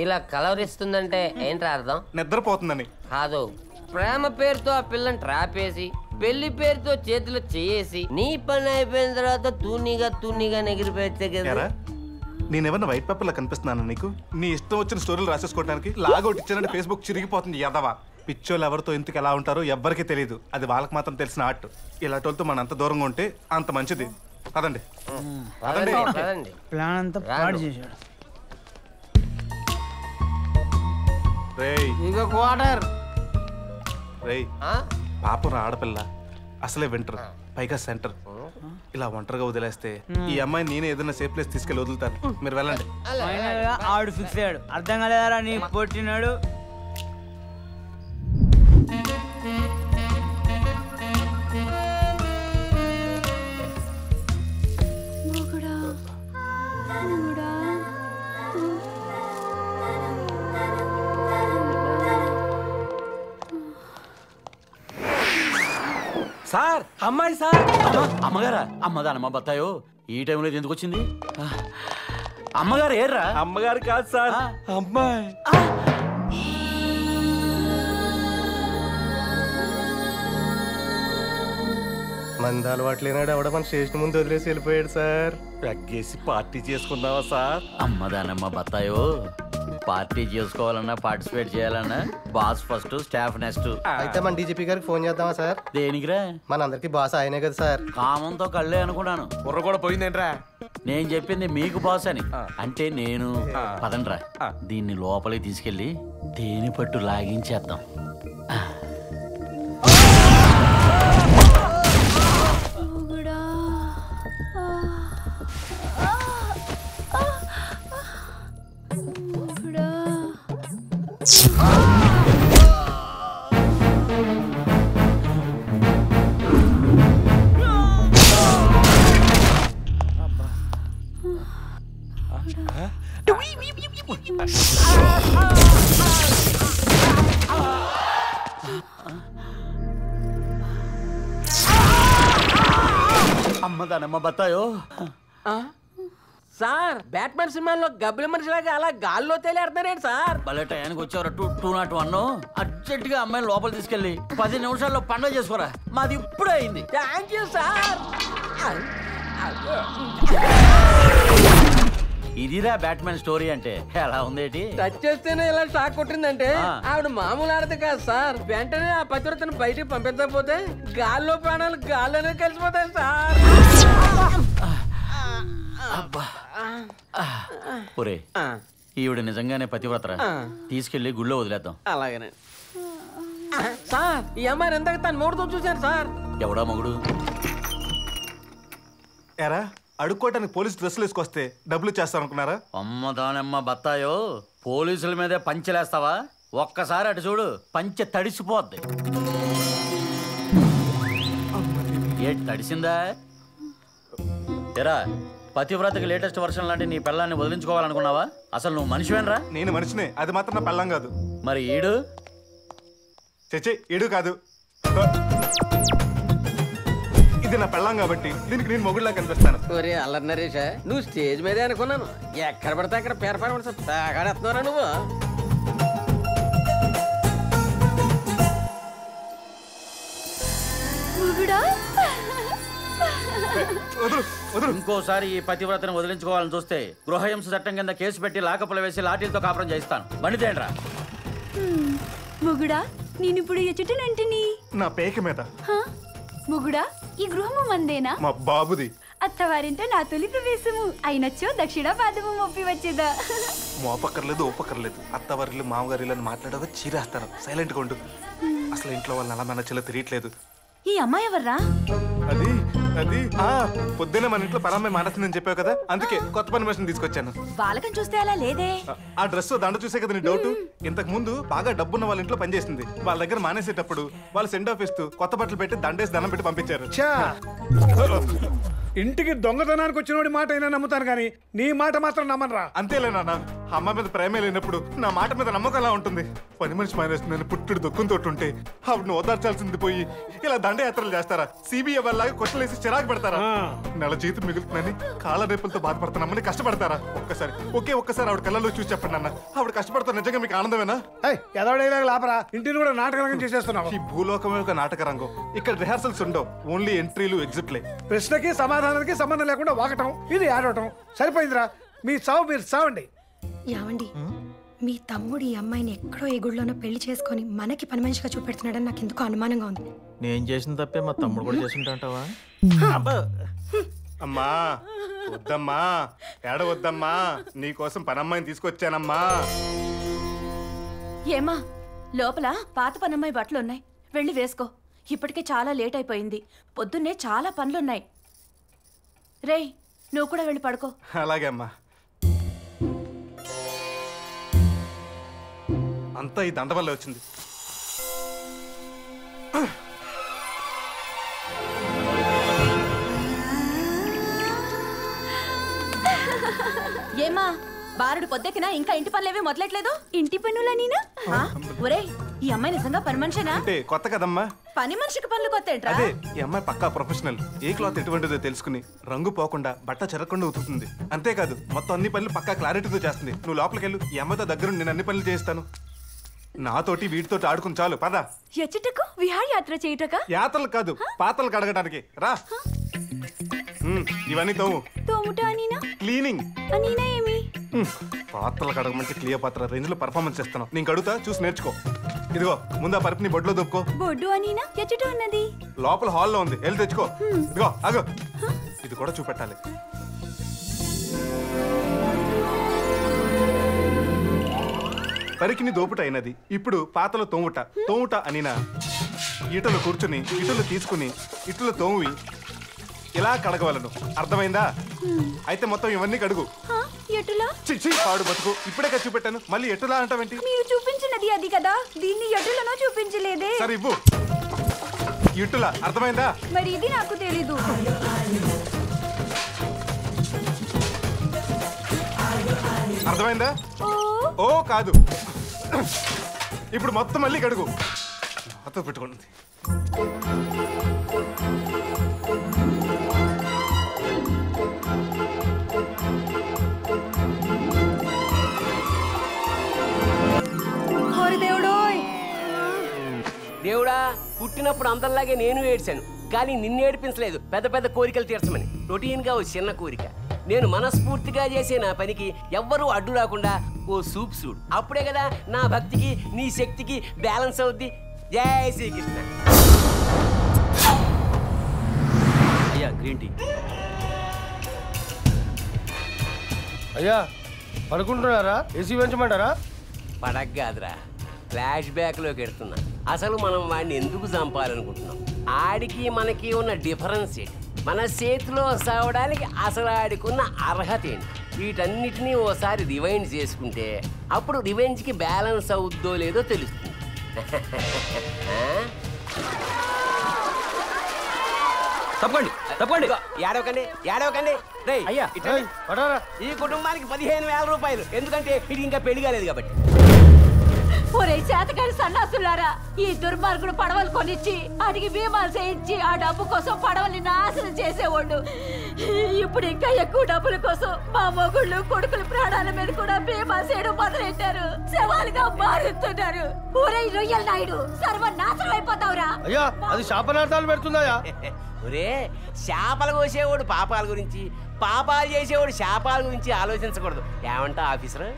ఇలా కలవరిస్తుందంటే ఏంట్రా అర్థం? నిద్రపోతుందని కాదు, ప్రేమ పేరుతో ఆ పిల్లని ట్రాప్ వేసి పెళ్లి పేరుతో చేతిలో చేసి నీ పని అయిపోయిన తర్వాత తూనీగా నెగిరిపోతే కదా. నేనేమన్నా వైట్ పేపర్లో కనిపిస్తున్నాను నీకు? నీ ఇష్టం వచ్చిన స్టోరీలు రాసేసుకోవడానికి లాగౌట్ ఇచ్చానంటే ఫేస్బుక్ చిరిగిపోతుంది ఎదవా. పిచ్చోళ్ళు ఎవరితో ఇంతకు ఎలా ఉంటారో ఎవ్వరికీ తెలియదు. అది వాళ్ళకి మాత్రం తెలిసిన ఆర్ట్. ఇలాంటి వాళ్ళతో మన అంత దూరంగా ఉంటే అంత మంచిది. పదండి ప్లాన్ అంతా పాడు చేశాడు. ఇక క్వార్టర్ రేయ్ పాపం ఆడపిల్ల అసలే వింటర్, పైగా సెంటర్. ఇలా ఒంటరిగా వదిలేస్తే ఈ అమ్మాయి నేనే ఏదైనా సేఫ్ ప్లేస్ తీసుకెళ్ళి వదులుతాను. మీరు వెళ్ళండి. ఆడు ఫిక్స్ అయ్యాడు. అర్థం కాలేదారా నీ పొట్టినాడు. సార్ అమ్మాయి సార్. అమ్మగారా? అమ్మదానమ్మ బత్తాయో ఈ టైంలో ఎందుకు వచ్చింది? అమ్మగారు ఏర్రా? అమ్మగారు కాదు సార్, అమ్మాయి. మంది అలవాట్లేనాడు ఎవడ మన స్టేషన్ ముందు వదిలేసి వెళ్ళిపోయాడు సార్. పెగ్గేసి పార్టీ చేసుకుందామా సార్? అమ్మదానమ్మ బత్తాయో పార్టీ చేసుకోవాలన్నా పార్టిసిపేట్ చేయాలన్నా బాస్ ఫస్ట్, స్టాఫ్ నెక్స్ట్. అయితే మన డీజీపీ గారికి ఫోన్ చేద్దామా సార్? దేనికిరా? మనందరికి బాస్ ఆయనే కదా సార్. కామంతో కళ్ళే అనుకున్నాను. బుర్ర కూడా పోయిందేంట్రా? నేను చెప్పింది మీకు బాస్ అని. అంటే నేను. పదండ్రా దీన్ని లోపలికి తీసుకెళ్ళి తేనె పట్టు లాగించేద్దాం. అమ్మదానమ్మ బత్తాయో. సార్ బ్యాట్మెన్ సినిమాలో గబ్బిల మనిషిలాగా అలా గాల్లో తేలేడుతున్నారేంటి సార్? భలే టయానికి వచ్చారు. 201 అర్జెంట్ గా అమ్మాయిని లోపల తీసుకెళ్ళి 10 నిమిషాల్లో పండుగ చేసుకోరా. మాది ఇప్పుడే అయింది. Thank you sir. ఇదిరా బ్యాట్మెన్ స్టోరీ అంటే. ఎలా ఉందేటి? టచ్ చేస్తేనే ఇలా షాక్ కొట్టిందంటే ఆవిడ మామూలు ఆడదు కాదు సార్. వెంటనే ఆ పతివ్రతను బయటికి పంపించకపోతే గాల్లో ప్రాణాలు గాల్లోనే కలిసిపోతాయి సార్. ఒరే ఈవిడ నిజంగానే పతివ్రతరా? తీసుకెళ్లి గుళ్ళో వదిలేద్దాం. అలాగనే సార్. ఈ అమ్మాయిని ఎంతగా తను మూడుతో చూశాను సార్. ఎవడా మగుడు? ఎరా అడుక్కోవటానికి పోలీసు డ్రెస్సులు వేసుకొస్తే డబ్బులు చేస్తారనుకున్నారా? అమ్మ దానమ్మ బత్తాయో పోలీసుల మీదే పంచెలేస్తావా? ఒక్కసారి అటు చూడు, పంచె తడిసిపోద్ది. ఏ తడిసిందా? ఎరా పతివ్రతకి లేటెస్ట్ వర్షన్ లాంటి నీ పిల్లాన్ని వదిలించుకోవాలనుకున్నావా? అసలు నువ్వు మనిషివేనరా? నేను మనిషినే, అది మాత్రం నా పెళ్ళం కాదు. మరి ఈడు? చచ్చే ఈడు కాదు, ఇది నా పెళ్ళం కాబట్టి దీనికి నేను మొగుడులా కనిపిస్తాను. ఒరే అల్లరి నరేషా, నువ్వు స్టేజ్ మీదే అనుకున్నాను. ఎక్కడ పడితే అక్కడ పెరపడమని తాగాడేస్తున్నారా నువ్వు? ఇంకోసారి ఈ పతివ్రతను వదిలించుకోవాలని చూస్తే గృహహింస చట్టం కింద కేసు పెట్టి లాకపులు వేసి లాఠీలతో కాపురం చేయిస్తాను. బండితేండ్రా ముగుడా. నేనిప్పుడు ఎచుటనంటిని నా పేక మీద. ముగుడా ఈ గృహము మందేనా? మా బాబుది. అత్తవారింట నా తొలి ప్రవేశము అయినచ్చో దక్షిణ పాదము మొప్పి వచ్చేదా? మోపక్కర్లేదు ఓపక్కర్లేదు. అత్తవారిల్లు మామగారిల్లు అని మాట్లాడగా చీరేస్తాను. సైలెంట్ గా ఉండు. అసలు ఇంట్లో వాళ్ళని అలా మన చెల్లి తిరియట్లేదు. ఈ అమ్మాయి ఎవర్రా? అది అది పొద్దున్నే మన ఇంట్లో పరమ్మాయి మానేస్తుందని చెప్పావు కదా, అందుకే కొత్త పర్మిషన్ తీసుకొచ్చాను. బాలకం చూస్తే అలా లేదే. ఆ డ్రెస్ దండ చూసే కదా నీ డౌట్. ఇంతకు ముందు బాగా డబ్బున్న వాళ్ళ ఇంట్లో పనిచేసింది. వాళ్ళ దగ్గర మానేసేటప్పుడు వాళ్ళు సెండ్ ఆఫ్ ఇస్తూ కొత్త బట్టలు పెట్టి దండేసి దండం పెట్టి పంపించారు. ఇంటికి దొంగతనానికి వచ్చినోడి మాట అయినా నమ్ముతాను కానీ నీ మాట మాత్రం నమ్మనరా. అంతేలే నాన్న, అమ్మ మీద ప్రేమే లేనప్పుడు నా మాట మీద నమ్మకం ఎలా ఉంటుంది? పని మనిషి మానేస్తుందని పుట్టుడు దుఃఖంతో ఉంటే ఆవిడను ఓదార్చాల్సింది పోయి ఇలా దండయాత్రలు చేస్తారా? సిబిఐ వల్లగా కొట్టలేసి చిరాకు పెడతారా? నెల జీతం మిగులుతుందని కాళ్ళ రేపులతో బాధపడుతున్నామని కష్టపడతారా? ఒక్కసారి ఆవిడ కళ్ళలో చూసి చెప్పండి అన్న, ఆవిడ కష్టపడతా నిజంగా మీకు ఆనందమేనా? ఎదవడేలాగా లాపరా, ఇంటిని కూడా నాటకరంగం చేసేస్తున్నావు. ఈ భూలోకమే ఒక నాటక రంగం. ఇక్కడ రిహార్సల్స్ ఉండవు, ఓన్లీ ఎంట్రీలు ఎగ్జిట్లే. ప్రశ్నకి సమాధానానికి సంబంధం లేకుండా వాగటం, ఇది ఆడటం సరిపోయిందిరా. మీ చావు మీరు చావండి. యావండి, మీ తమ్ముడు ఈ అమ్మాయిని ఎక్కడో ఏ గుడిలోనో పెళ్లి చేసుకొని మనకి పని మనిషిగా చూపెడుతున్నాడని నాకు ఎందుకో అనుమానంగా ఉంది. నేను చేసిన తప్పే మా తమ్ముడు కూడా చేసింటావా? అమ్మా వద్దమ్మా, ఏడవద్దమ్మా, నీకోసం పనమ్మాయిని తీసుకొచ్చానమ్మా. ఏమా, లోపల పాత పనమ్మాయి బట్టలున్నాయి, వెళ్ళి వేసుకో. ఇప్పటికే చాలా లేట్ అయిపోయింది, పొద్దున్నే చాలా పనులున్నాయి. రేయ్, నువ్వు కూడా వెళ్ళి పడుకో. అలాగే అమ్మా. అంతా ఈ దండ వల్ల వచ్చింది. ఏమా, బారుడు పొద్దెక్కినా ఇంకా ఇంటి పనులేవి మొదలెట్లేదు? ఇంటి పనులనీనా? ఒరేయ్, ఈ అమ్మాయి నిజంగా పని మనిషేనా? అంటే కొత్త కదమ్మా. పని మనిషికి పనులు కొత్త ఏంట్రా? అదే, ఈ అమ్మాయి పక్కా ప్రొఫెషనల్. ఏ క్లాత్ ఎటువంటిదో తెలుసుకుని రంగు పోకుండా బట్ట చెరగకుండా ఉతుకుతుంది. అంతేకాదు మొత్తం అన్ని పనులు పక్కా క్లారిటీతో చేస్తుంది. నువ్వు లోపలికి వెళ్ళు, ఈ అమ్మాయితో దగ్గర నేను అన్ని పనులు చేస్తాను. నాతోటి వీటితోటి ఆడుకుని చాలు, పద. ఎచ్చటకు విహారయాత్ర చేయటక? యాత్రలు కాదు, పాత్రలు కడగడానికి రా. ఇవన్నీ తోముట అనీనా? క్లీనింగ్ అనీనా ఏమి? పాత్రలు కడగమంటే క్లియర్ పాత్ర రేంజ్ లో పర్ఫార్మెన్స్ చేస్తాను. నేను కడుగుతా, చూసి నేర్చుకో. ఇదిగో ముందు ఆ పరుపుని బొడ్లో దొప్పుకో. బొడ్డు అనీనా? ఎచ్చట ఉన్నది? లోపల హాల్లో ఉంది, వెళ్ళి తెచ్చుకో. ఇదిగో ఆగు, ఇది కూడా చూపెట్టాలి. పరికిని దోపుట అయినది, ఇప్పుడు పాతలు తోముట అనినా. ఈటలు కూర్చుని ఇటులు తీసుకుని ఇటులు తోమి ఇలా కడగవలను. అర్థమైందా? అయితే మొత్తం ఇవన్నీ కడుగు. ఎటులా? చిచ్చి పాడు బతుకు, ఇప్పుడే చూపెట్టాను, మళ్ళీ ఎటులా అంటావేంటి? మీరు చూపించినది అది కదా, దీన్ని ఎటులనో చూపించలేదే. సరే ఇవ్వు. ఇటులా, అర్థమైందా? మరి ఇది నాకు తెలీదు. అర్థమైందా? ఓ కాదు, ఇప్పుడు మొత్తం మళ్ళీ కడుగు. నాతో పెట్టుకోండి. దేవుడా, పుట్టినప్పుడు అందరిలాగే నేను ఏడ్చాను, కానీ నిన్ను ఏడిపించలేదు. పెద్ద పెద్ద కోరికలు తీర్చమని. రొటీన్గా ఓ చిన్న కోరిక. నేను మనస్ఫూర్తిగా చేసే నా పనికి ఎవ్వరూ అడ్డు రాకుండా ఓ సూప్ సూడు. అప్పుడే కదా నా భక్తికి నీ శక్తికి బ్యాలెన్స్ అవుద్ది. జై శ్రీకృష్ణ. అయ్యా గ్రీన్ టీ. అయ్యా పడుకుంటున్నారా? ఏసీ పెంచమంటారా? పడగ్గాదురా, ఫ్లాష్ బ్యాక్లోకి వెళ్తున్నా. అసలు మనం వాడిని ఎందుకు చంపాలనుకుంటున్నాం? ఆడికి మనకి ఉన్న డిఫరెన్స్ ఏంటి? మన చేతిలో సావడానికి అసలు ఆడికున్న అర్హత ఏంటి? వీటన్నిటినీ ఓసారి రివైండ్ చేసుకుంటే అప్పుడు రివెంజ్కి బ్యాలెన్స్ అవుద్దో లేదో తెలుస్తుంది. తప్పండి తప్పండి, ఏడవకండి ఏడవకండి. రేయ్, అయ్యా ఈ కుటుంబానికి 15,000 రూపాయలు, ఎందుకంటే ఇది ఇంకా పెళ్లి కాలేదు కాబట్టి. ఒరే చేతకారి సన్నాసులారా, ఈ దుర్మార్గుడు పడవలు కొనిచ్చి అడిగి బీమాలు చేయించి ఆ డబ్బు కోసం పడవల్ని నాశనం చేసేవాళ్ళు ఇప్పుడు ఇంకా ఎక్కువ డబ్బుల కోసం మా మొగుళ్ళు కొడుకుల ప్రాణాల మీద కూడా బీమా చేయడం మొదలెట్టారు. శవాలుగా మారుతున్నారు. ఒరే రొయ్యల నాయుడు, సర్వనాశనం అయిపోతావురా. అయ్యా అది శాపనార్థాలు పెడుతుందయ్యా. ఒరే, శాపాలు కోసేవాడు పాపాల గురించి, పాపాలు చేసేవాడు శాపాల గురించి ఆలోచించకూడదు. ఏమంటా ఆఫీసర్?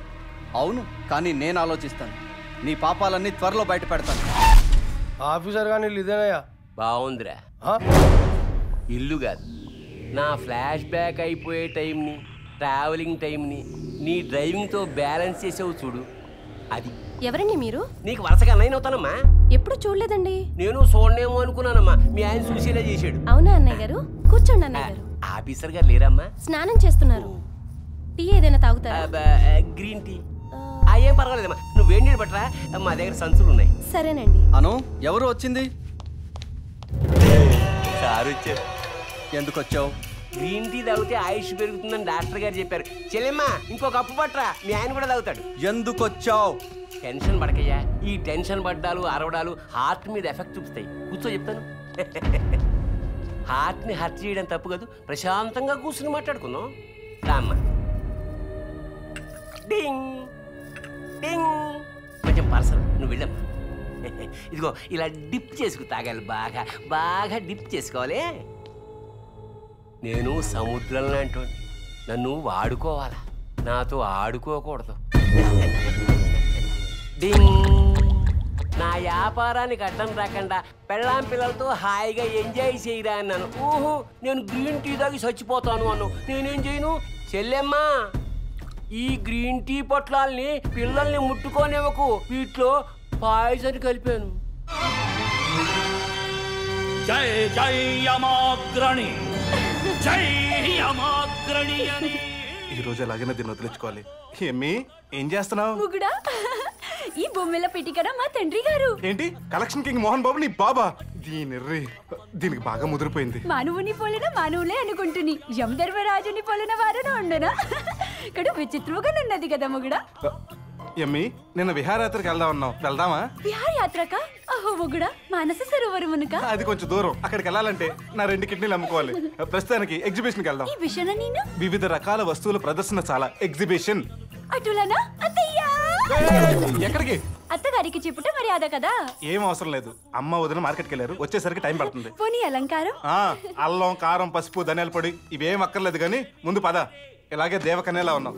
అవును, కానీ నేను ఆలోచిస్తాను. నీ పాపాలన్నీ త్వరలో బయట పెడతాను. ఆఫీసర్ గానీ ఇదేనయ్యా. బాగుందిరా. ఇల్లు కాదు, నా ఫ్లాష్ బ్యాక్ అయిపోయే టైంని, ట్రావెలింగ్ టైంని నీ డ్రైవింగ్తో బ్యాలెన్స్ చేసావు చూడు, అది. ఎవరండి మీరు? నీకు వరుసగా అన్నయ్య అవుతానమ్మా. ఎప్పుడు చూడలేదండి. నేను చూడనేమో అనుకున్నానమ్మా, మీ ఆయన చూసేలా చేశాడు. అవునా అన్నయ్య గారు? కూర్చోండి అన్నయ్య గారు. ఆఫీసర్ గారు లేరమ్మా? స్నానం చేస్తున్నారు. టీ ఏదైనా తాగుతారా? Green tea. ఏం పర్వాలేదమ్మా, నువ్వు వేడి నీళ్ళు పట్టరా, మా దగ్గర సంచులు ఉన్నాయి. సరేనండి. అను, ఎవరు వచ్చింది? సార్ వచ్చారు. ఎందుకు వచ్చావు? గ్రీన్ టీ తాగితే ఆయుష్ పెరుగుతుందని డాక్టర్ గారు చెప్పారు. చెల్లెమ్మా ఇంకో కప్పు పట్టరా, మీ ఆయన కూడా తాగుతాడు. ఎందుకు వచ్చావు? టెన్షన్ పడకయ్యా. ఈ టెన్షన్ పడ్డాలు అరవడాలు హార్ట్ మీద ఎఫెక్ట్ చూపుతాయి. కూర్చో చెప్తాను. హార్ట్ని హర్ట్ చేయడం తప్పు కాదు. ప్రశాంతంగా కూర్చుని మాట్లాడుకుందాం. రామ్మా. డింగ్ డింగ్. కొంచెం పర్సనల్, నువ్వు వెళ్ళమ్మా. ఇదిగో ఇలా డిప్ చేసుకు తాగాలి. బాగా బాగా డిప్ చేసుకోవాలి. నేను సముద్రం లాంటి, నన్ను వాడుకోవాలా, నాతో ఆడుకోకూడదు. డింగ్. నా వ్యాపారానికి అడ్డం రాకుండా పెళ్ళాం పిల్లలతో హాయిగా ఎంజాయ్ చేయరా అన్నాను. ఊహు, నేను గ్రీన్ టీ తాగి చచ్చిపోతాను అన్నాను. నేనేం చేయను? చెల్లెమ్మా, ఈ గ్రీన్ టీ పొట్లాల్ని పిల్లల్ని ముట్టుకోనివ్వకు, వీటిలో పాయిజన్ కలిపాను. జై జై యమాగ్రణి, జై యమాగ్రణి అని. ఈ రోజు ఎలాగైనా దీన్ని వదిలించుకోవాలి. ఏమి ఏం చేస్తున్నావు? ముగుడా, ఈ బొమ్మల పిటికన మా తండ్రి గారు. ఏంటి కలెక్షన్ కింగ్ మోహన్ బాబు నీ బాబా? దీనికి బాగా ముదిరిపోయింది. మానవుని పోలిన మానవులే అనుకుంటుని యమధర్మరాజుని పోలిన వారు ఉండనా? ఇక్కడ విచిత్రంగా ఉన్నది కదా ముగుడా. ఎమ్మి నిన్న విహారయాత్రకు వెళ్దామా? విహారయాత్రక? అహో ముగుడా, మానస సరోవరమునక? అది కొంచెం దూరం. అక్కడికి వెళ్ళాలంటే నా 2 కిడ్నీలు అమ్ముకోవాలి. ప్రస్తుతానికి ఎగ్జిబిషన్కి వెళ్దాం. ఈ విషయాన్ని నేను వివిధ రకాల వస్తువుల ప్రదర్శనశాల ఎగ్జిబిషన్. అటులనా అత్తయ్యా? ఎక్కడికి? అత్తగారికి చెప్పుట మర్యాద కదా. ఏం అవసరం లేదు. అమ్మ వదిన మార్కెట్కి వెళ్ళారు, వచ్చేసరికి టైం పడుతుంది. పోనీ అలంకారం? అల్లం కారం పసుపు ధనియాల పొడి ఇవేం అక్కర్లేదు, కానీ ముందు పద. ఇలాగే దేవకన్యలా ఉన్నాం.